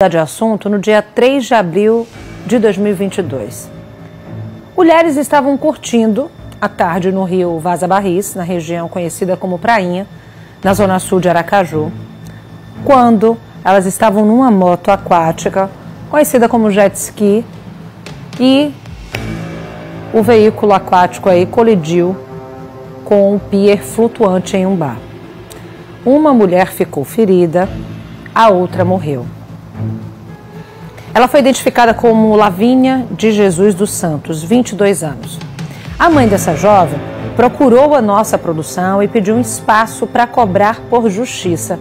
de assunto no dia 3 de abril de 2022. Mulheres estavam curtindo à tarde no rio Vaza Barris, na região conhecida como Prainha, na zona sul de Aracaju, quando elas estavam numa moto aquática, conhecida como jet ski, e o veículo aquático aí colidiu com um pier flutuante em um bar. Uma mulher ficou ferida, a outra morreu. Ela foi identificada como Lavínia de Jesus dos Santos, 22 anos. A mãe dessa jovem procurou a nossa produção e pediu um espaço para cobrar por justiça.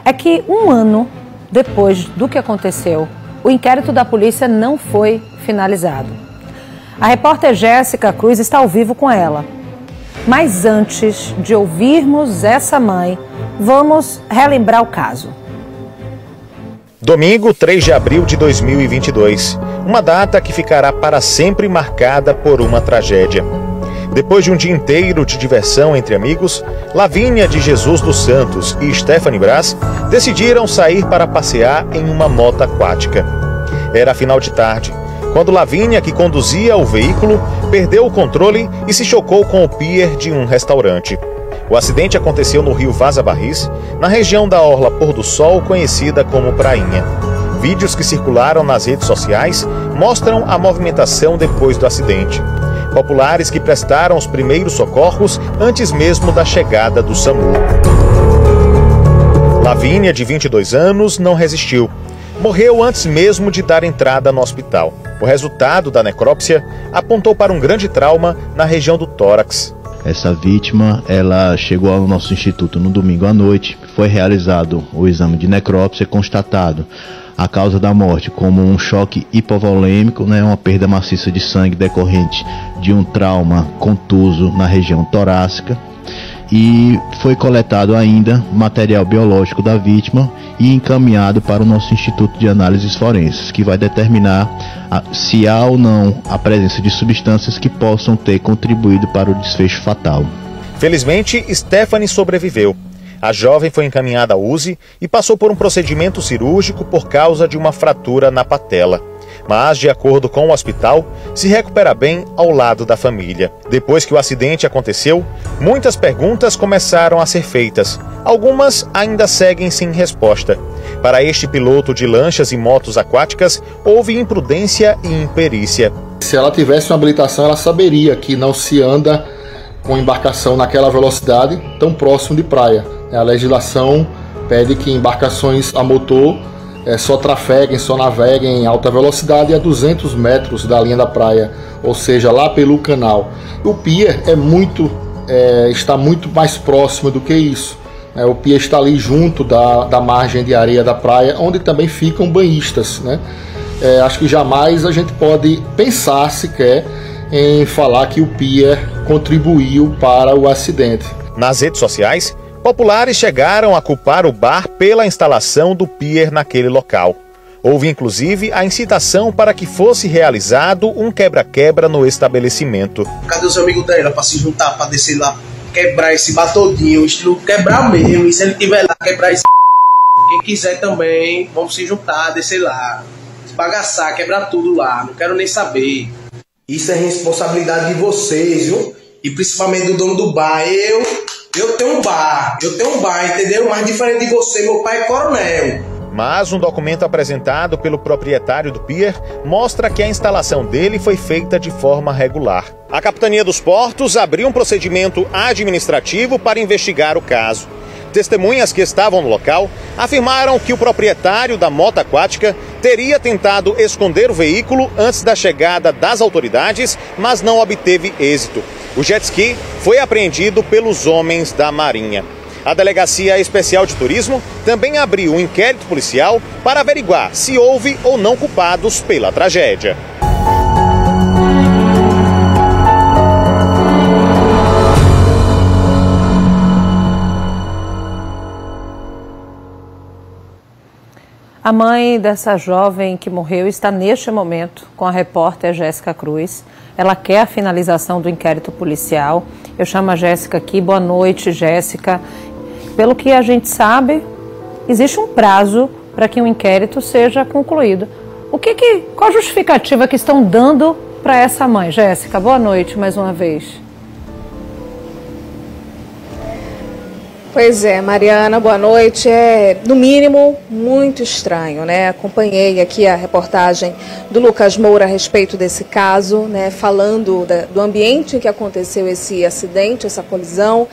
É que um ano depois do que aconteceu, o inquérito da polícia não foi finalizado. A repórter Jéssica Cruz está ao vivo com ela. Mas antes de ouvirmos essa mãe, vamos relembrar o caso. Domingo, 3 de abril de 2022, uma data que ficará para sempre marcada por uma tragédia. Depois de um dia inteiro de diversão entre amigos, Lavínia de Jesus dos Santos e Stephanie Brás decidiram sair para passear em uma moto aquática. Era final de tarde, quando Lavínia, que conduzia o veículo, perdeu o controle e se chocou com o pier de um restaurante. O acidente aconteceu no rio Vaza Barris, na região da orla Pôr do Sol, conhecida como Prainha. Vídeos que circularam nas redes sociais mostram a movimentação depois do acidente. Populares que prestaram os primeiros socorros antes mesmo da chegada do SAMU. Lavínia, de 22 anos, não resistiu. Morreu antes mesmo de dar entrada no hospital. O resultado da necrópsia apontou para um grande trauma na região do tórax. Essa vítima, ela chegou ao nosso instituto no domingo à noite, foi realizado o exame de necrópsia, constatado a causa da morte como um choque hipovolêmico, uma perda maciça de sangue decorrente de um trauma contuso na região torácica, e foi coletado ainda material biológico da vítima e encaminhado para o nosso Instituto de Análises Forenses, que vai determinar se há ou não a presença de substâncias que possam ter contribuído para o desfecho fatal. Felizmente, Stephanie sobreviveu. A jovem foi encaminhada à USI e passou por um procedimento cirúrgico por causa de uma fratura na patela. Mas, de acordo com o hospital, se recupera bem ao lado da família. Depois que o acidente aconteceu, muitas perguntas começaram a ser feitas. Algumas ainda seguem sem resposta. Para este piloto de lanchas e motos aquáticas, houve imprudência e imperícia. Se ela tivesse uma habilitação, ela saberia que não se anda com embarcação naquela velocidade tão próximo de praia. A legislação pede que embarcações a motor só trafeguem, só naveguem em alta velocidade a 200 metros da linha da praia, ou seja, lá pelo canal. O pier está muito mais próximo do que isso. O pier está ali junto da margem de areia da praia, onde também ficam banhistas. Acho que jamais a gente pode pensar sequer em falar que o pier contribuiu para o acidente. Nas redes sociais, populares chegaram a culpar o bar pela instalação do pier naquele local. Houve inclusive a incitação para que fosse realizado um quebra-quebra no estabelecimento. Cadê os amigos dela para se juntar, para descer lá, quebrar esse bar todinho, estilo quebrar mesmo, e se ele tiver lá, quebrar esse... Quem quiser também, vamos se juntar, descer lá, esbagaçar, quebrar tudo lá, não quero nem saber. Isso é responsabilidade de vocês, viu? E principalmente do dono do bar. Eu tenho um bar, entendeu? Mas diferente de você, meu pai é coronel. Mas um documento apresentado pelo proprietário do pier mostra que a instalação dele foi feita de forma regular. A Capitania dos Portos abriu um procedimento administrativo para investigar o caso. Testemunhas que estavam no local afirmaram que o proprietário da moto aquática teria tentado esconder o veículo antes da chegada das autoridades, mas não obteve êxito. O jet ski foi apreendido pelos homens da Marinha. A Delegacia Especial de Turismo também abriu um inquérito policial para averiguar se houve ou não culpados pela tragédia. A mãe dessa jovem que morreu está neste momento com a repórter Jéssica Cruz. Ela quer a finalização do inquérito policial. Eu chamo a Jéssica aqui. Boa noite, Jéssica. Pelo que a gente sabe, existe um prazo para que um inquérito seja concluído. Qual a justificativa que estão dando para essa mãe? Jéssica, boa noite mais uma vez. Pois é, Mariana, boa noite. É, no mínimo, muito estranho, né? Acompanhei aqui a reportagem do Lucas Moura a respeito desse caso, né? Falando do ambiente em que aconteceu esse acidente, essa colisão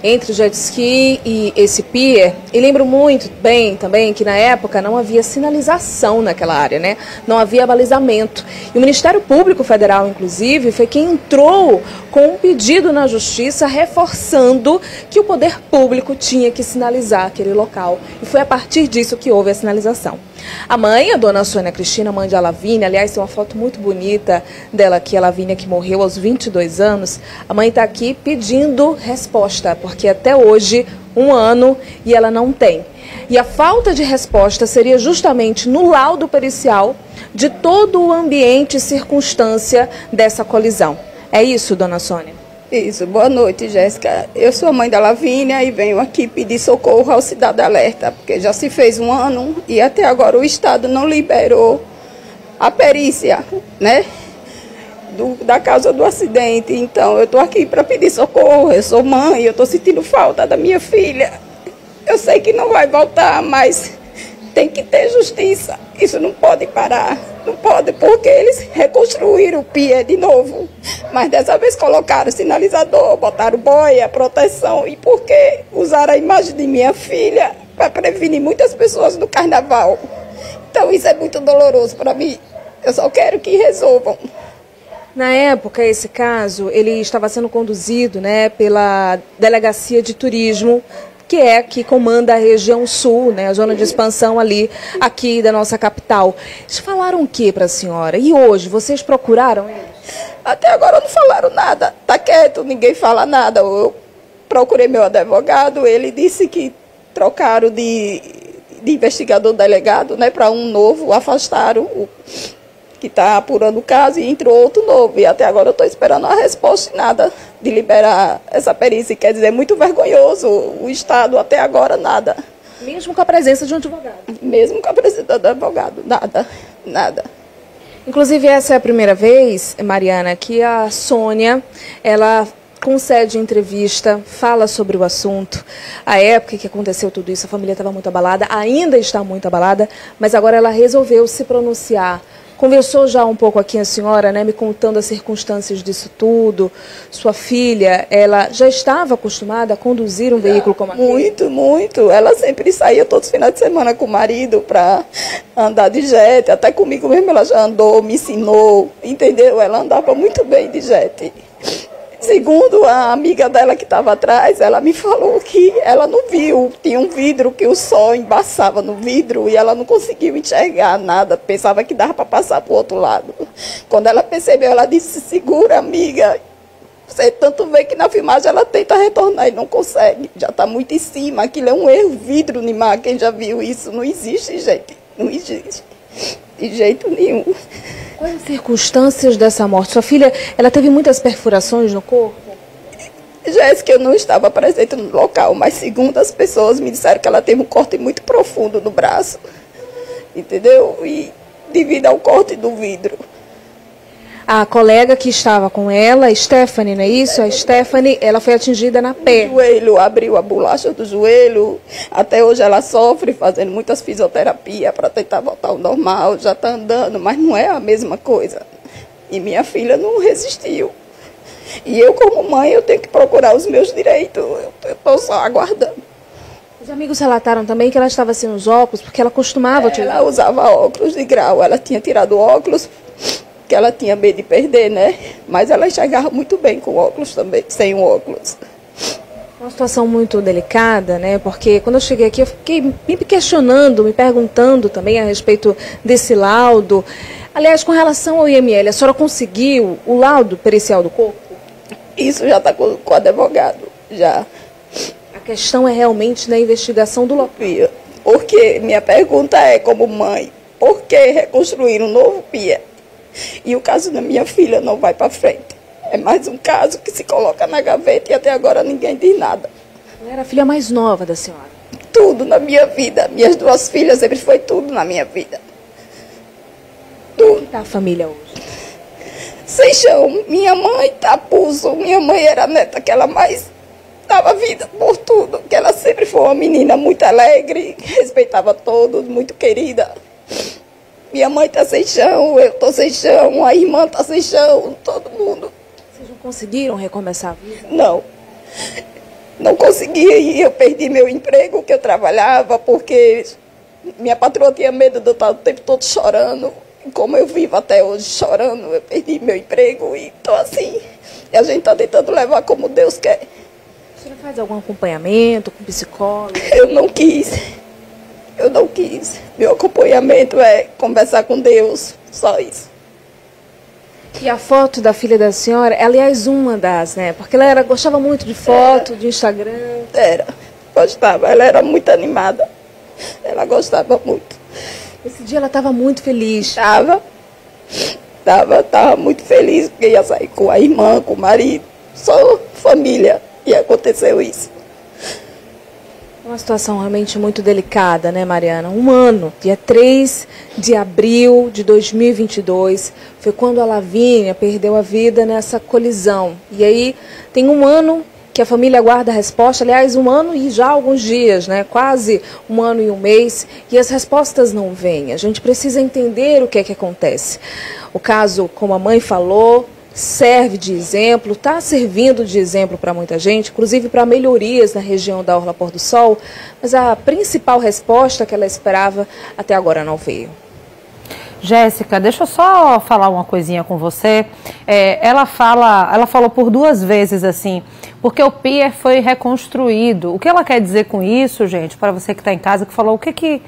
entre o jet ski e esse pier. E lembro muito bem também que na época não havia sinalização naquela área, né? Não havia balizamento. E o Ministério Público Federal, inclusive, foi quem entrou com um pedido na Justiça reforçando que o poder público tinha que sinalizar aquele local. E foi a partir disso que houve a sinalização. A mãe, a dona Sônia Cristina, mãe de Lavínia, aliás, tem uma foto muito bonita dela aqui, a Lavínia, que morreu aos 22 anos. A mãe está aqui pedindo resposta, porque até hoje, 1 ano, e ela não tem. E a falta de resposta seria justamente no laudo pericial de todo o ambiente e circunstância dessa colisão. É isso, dona Sônia? Isso, boa noite, Jéssica. Eu sou a mãe da Lavínia e venho aqui pedir socorro ao Cidade Alerta, porque já se fez 1 ano e até agora o Estado não liberou a perícia, né, da causa do acidente. Então, eu estou aqui para pedir socorro. Eu sou mãe, eu estou sentindo falta da minha filha. Eu sei que não vai voltar, mas tem que ter justiça. Isso não pode parar. Não pode, porque eles reconstruíram o pier de novo. Mas dessa vez colocaram sinalizador, botaram boia, proteção. E por que usaram a imagem de minha filha para prevenir muitas pessoas no carnaval? Então isso é muito doloroso para mim. Eu só quero que resolvam. Na época, esse caso, ele estava sendo conduzido, né, pela Delegacia de Turismo, que comanda a região sul, né, a zona de expansão ali, aqui da nossa capital. Eles falaram o que para a senhora? E hoje, vocês procuraram eles? Até agora não falaram nada. Tá quieto, ninguém fala nada. Eu procurei meu advogado, ele disse que trocaram de investigador delegado, né, para um novo, afastaram o que está apurando o caso e entrou outro novo. E até agora eu estou esperando a resposta e nada de liberar essa perícia. Quer dizer, é muito vergonhoso. O Estado até agora nada. Mesmo com a presença de um advogado? Mesmo com a presença do advogado, nada. Inclusive, essa é a primeira vez, Mariana, que a Sônia, ela concede entrevista, fala sobre o assunto. A época que aconteceu tudo isso, a família estava muito abalada, ainda está muito abalada, mas agora ela resolveu se pronunciar. Conversou já um pouco aqui a senhora, né, me contando as circunstâncias disso tudo. Sua filha, ela já estava acostumada a conduzir um veículo como aquele? Muito. Ela sempre saía todos os finais de semana com o marido para andar de jet. Até comigo mesmo ela já andou, me ensinou, entendeu? Ela andava muito bem de jet. Segundo a amiga dela que estava atrás, ela me falou que ela não viu, tinha um vidro que o sol embaçava no vidro e ela não conseguiu enxergar nada, pensava que dava para passar para o outro lado. Quando ela percebeu, ela disse, segura, amiga, você tanto vê que na filmagem ela tenta retornar e não consegue, já está muito em cima, aquilo é um erro, vidro no mar, quem já viu isso, não existe, gente, não existe, de jeito nenhum. Quais as circunstâncias dessa morte? Sua filha, ela teve muitas perfurações no corpo? Jéssica, eu não estava presente no local, mas segundo as pessoas me disseram que ela teve um corte muito profundo no braço, entendeu? E devido ao corte do vidro. A colega que estava com ela, Stephanie, não é isso? A Stephanie, ela foi atingida na perna. O joelho, abriu a bolacha do joelho. Até hoje ela sofre, fazendo muitas fisioterapias para tentar voltar ao normal. Já está andando, mas não é a mesma coisa. E minha filha não resistiu. E eu, como mãe, eu tenho que procurar os meus direitos. Eu estou só aguardando. Os amigos relataram também que ela estava sem os óculos, porque ela costumava utilizar. Ela usava óculos de grau. Ela tinha tirado óculos, que ela tinha medo de perder, né? Mas ela enxergava muito bem com óculos também, sem o óculos. Uma situação muito delicada, né? Porque quando eu cheguei aqui, eu fiquei me questionando, me perguntando também a respeito desse laudo. Aliás, com relação ao IML, a senhora conseguiu o laudo pericial do corpo? Isso já está com o advogado, já. A questão é realmente na investigação do local. Porque minha pergunta é, como mãe, por que reconstruir um novo PIA? E o caso da minha filha não vai para frente. É mais um caso que se coloca na gaveta e até agora ninguém diz nada. Ela era a filha mais nova da senhora? tudo na minha vida. Minhas 2 filhas sempre foi tudo na minha vida. Tudo. Como está a família hoje? Sem chão. Minha mãe tá pulso. Minha mãe era a neta que ela mais dava vida por tudo. Que ela sempre foi uma menina muito alegre, respeitava todos, muito querida. Minha mãe tá sem chão, eu tô sem chão, a irmã tá sem chão, todo mundo. Vocês não conseguiram recomeçar a vida? Não. Não consegui e eu perdi meu emprego que eu trabalhava porque minha patroa tinha medo de eu estar o tempo todo chorando. E como eu vivo até hoje chorando, eu perdi meu emprego e tô assim. E a gente tá tentando levar como Deus quer. A senhora faz algum acompanhamento com psicólogo? Eu não quis. Eu não quis. Meu acompanhamento é conversar com Deus, só isso. E a foto da filha da senhora, aliás, uma das, né? Porque ela gostava muito de foto, de Instagram. Gostava. Ela era muito animada. Ela gostava muito. Esse dia ela estava muito feliz. Tava muito feliz porque ia sair com a irmã, com o marido. Só família. E aconteceu isso. É uma situação realmente muito delicada, né, Mariana? Um ano, dia 3 de abril de 2022, foi quando a Lavínia perdeu a vida nessa colisão. E aí tem um ano que a família aguarda a resposta, aliás, um ano e já alguns dias, né? Quase um ano e um mês, e as respostas não vêm. A gente precisa entender o que é que acontece. O caso, como a mãe falou, serve de exemplo, está servindo de exemplo para muita gente, inclusive para melhorias na região da Orla Pôr do Sol, mas a principal resposta que ela esperava até agora não veio. Jéssica, deixa eu só falar uma coisinha com você. Ela falou por 2 vezes assim, porque o pier foi reconstruído. O que ela quer dizer com isso, gente, para você que está em casa, que falou o que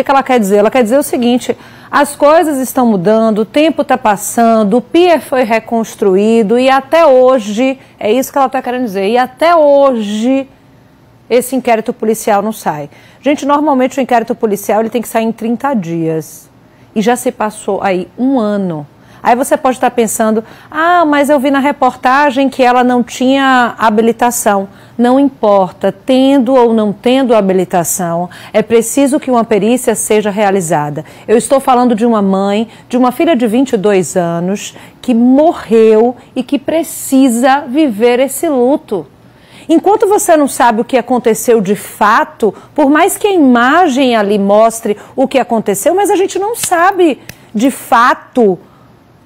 ela quer dizer? Ela quer dizer o seguinte: as coisas estão mudando, o tempo está passando, o pier foi reconstruído e até hoje, é isso que ela está querendo dizer, e até hoje esse inquérito policial não sai. Gente, normalmente o inquérito policial ele tem que sair em 30 dias e já se passou aí 1 ano. Aí você pode estar pensando, mas eu vi na reportagem que ela não tinha habilitação. Não importa, tendo ou não tendo habilitação, é preciso que uma perícia seja realizada. Eu estou falando de uma mãe, de uma filha de 22 anos, que morreu e que precisa viver esse luto. Enquanto você não sabe o que aconteceu de fato, por mais que a imagem ali mostre o que aconteceu, mas a gente não sabe de fato,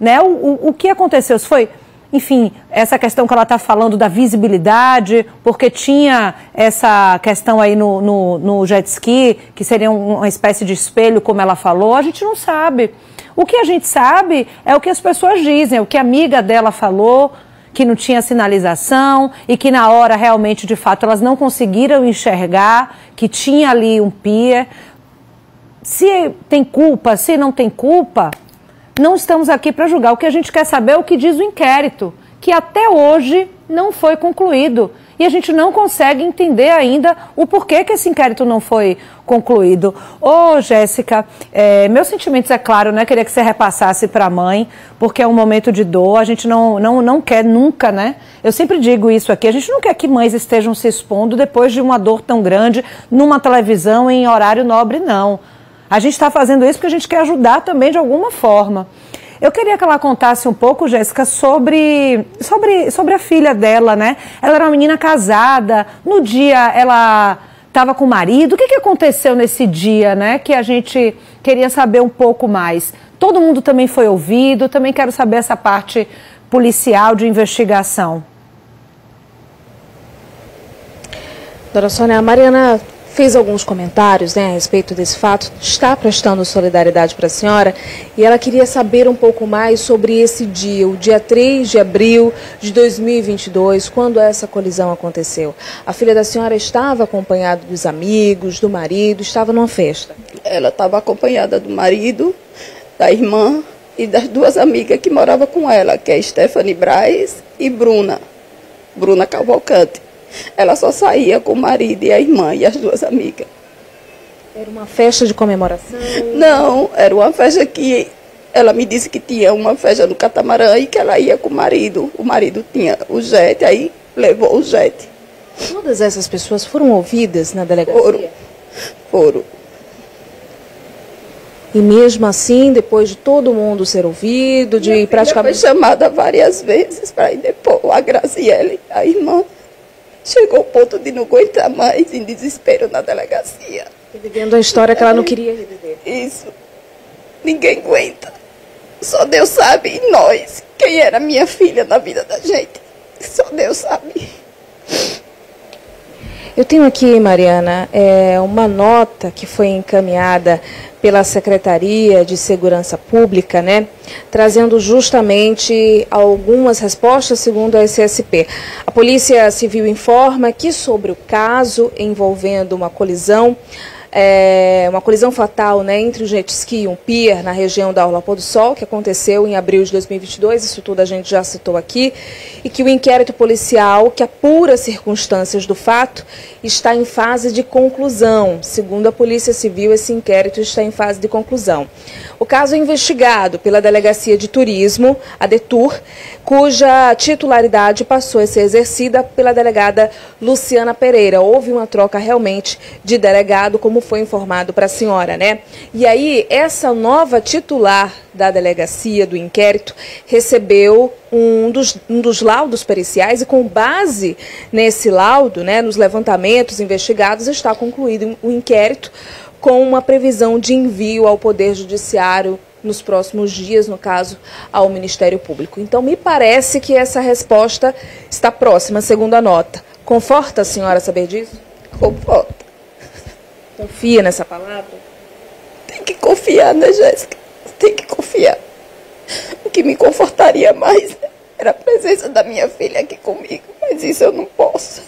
né, o que aconteceu. Se foi, enfim, essa questão que ela está falando da visibilidade, porque tinha essa questão aí no jet ski, que seria uma espécie de espelho, como ela falou, a gente não sabe. O que a gente sabe é o que as pessoas dizem, o que a amiga dela falou, que não tinha sinalização e que na hora realmente, de fato, elas não conseguiram enxergar que tinha ali um pier. Se tem culpa, se não tem culpa, não estamos aqui para julgar. O que a gente quer saber é o que diz o inquérito, que até hoje não foi concluído. E a gente não consegue entender ainda o porquê que esse inquérito não foi concluído. Jéssica, meus sentimentos, é claro, né? Queria que você repassasse para a mãe, porque é um momento de dor, a gente não quer nunca, né? Eu sempre digo isso aqui, a gente não quer que mães estejam se expondo depois de uma dor tão grande numa televisão em horário nobre, não. A gente está fazendo isso porque a gente quer ajudar também de alguma forma. Eu queria que ela contasse um pouco, Jéssica, sobre a filha dela, né? Ela era uma menina casada, no dia ela estava com o marido. O que aconteceu nesse dia, né? Que a gente queria saber um pouco mais. Todo mundo também foi ouvido, também quero saber essa parte policial de investigação. Dona Sônia, a Mariana fez alguns comentários, né, a respeito desse fato, está prestando solidariedade para a senhora e ela queria saber um pouco mais sobre esse dia, o dia 3 de abril de 2022, quando essa colisão aconteceu. A filha da senhora estava acompanhada dos amigos, do marido, estava numa festa? Ela estava acompanhada do marido, da irmã e das 2 amigas que moravam com ela, que é Stephanie Braz e Bruna Cavalcante. Ela só saía com o marido e a irmã e as 2 amigas. Era uma festa de comemoração? Não, era uma festa que ela me disse que tinha uma festa no catamarã e que ela ia com o marido. O marido tinha o jet, aí levou o jet. Todas essas pessoas foram ouvidas na delegacia? Foram. E mesmo assim, depois de todo mundo ser ouvido, de praticamente... Foi chamada várias vezes para ir depor. A Graziele, a irmã, chegou ao ponto de não aguentar mais, em desespero na delegacia. Vivendo a história que ela não queria reviver. Isso. Ninguém aguenta. Só Deus sabe, e nós, quem era minha filha na vida da gente. Só Deus sabe. Eu tenho aqui, Mariana, uma nota que foi encaminhada pela Secretaria de Segurança Pública, né, trazendo justamente algumas respostas segundo a SSP. A Polícia Civil informa que sobre o caso envolvendo uma colisão fatal, né, entre o jet ski e um pier na região da Orla Pôr do Sol, que aconteceu em abril de 2022, isso tudo a gente já citou aqui, e que o inquérito policial que apura as circunstâncias do fato está em fase de conclusão. Segundo a Polícia Civil, esse inquérito está em fase de conclusão. O caso é investigado pela Delegacia de Turismo, a DETUR, cuja titularidade passou a ser exercida pela delegada Luciana Pereira. Houve uma troca realmente de delegado, como foi informado para a senhora, né? E aí, essa nova titular da delegacia do inquérito recebeu um dos laudos periciais e, com base nesse laudo, né, nos levantamentos investigados, está concluído o inquérito com uma previsão de envio ao Poder Judiciário nos próximos dias, no caso, ao Ministério Público. Então, me parece que essa resposta está próxima, segundo a nota. Conforta a senhora saber disso? Conforta. Confia nessa palavra? Tem que confiar, né, Jéssica? Tem que confiar. O que me confortaria mais era a presença da minha filha aqui comigo, mas isso eu não posso.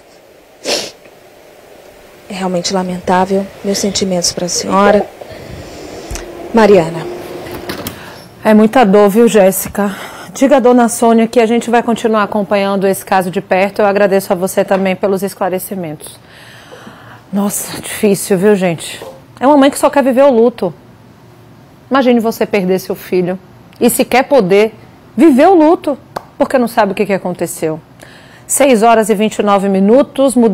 É realmente lamentável. Meus sentimentos para a senhora. Mariana. É muita dor, viu, Jéssica? Diga a dona Sônia que a gente vai continuar acompanhando esse caso de perto. Eu agradeço a você também pelos esclarecimentos. Nossa, difícil, viu, gente? É uma mãe que só quer viver o luto. Imagine você perder seu filho e sequer poder viver o luto, porque não sabe o que aconteceu. 6 horas e 29 minutos, mudar